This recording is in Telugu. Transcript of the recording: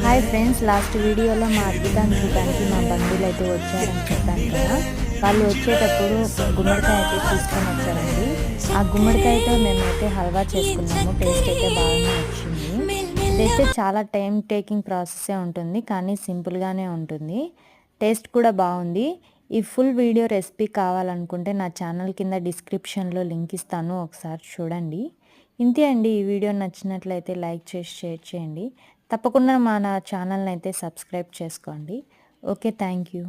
హాయ్ ఫ్రెండ్స్, లాస్ట్ వీడియోలో మా అద్భుతాన్ని చూడడానికి మా బంధువులు అయితే వచ్చారని చెప్పాను కదా. వాళ్ళు వచ్చేటప్పుడు గుమ్మడికాయ అయితే తీసుకొని వచ్చారండి. ఆ గుమ్మడికాయతో మేమైతే హల్వా చేసుకున్నాము. టేస్ట్ అయితే బాగానే వచ్చింది. ఇదైతే చాలా టైం టేకింగ్ ప్రాసెసే ఉంటుంది, కానీ సింపుల్గానే ఉంటుంది. టేస్ట్ కూడా బాగుంది. ఈ ఫుల్ వీడియో రెసిపీ కావాలనుకుంటే నా ఛానల్ కింద డిస్క్రిప్షన్లో లింక్ ఇస్తాను, ఒకసారి చూడండి. ఇంతే అండి. ఈ వీడియో నచ్చినట్లయితే లైక్ చేసి షేర్ చేయండి. తప్పకుండా మన ఛానల్ని అయితే సబ్స్క్రైబ్ చేసుకోండి. Okay, thank you.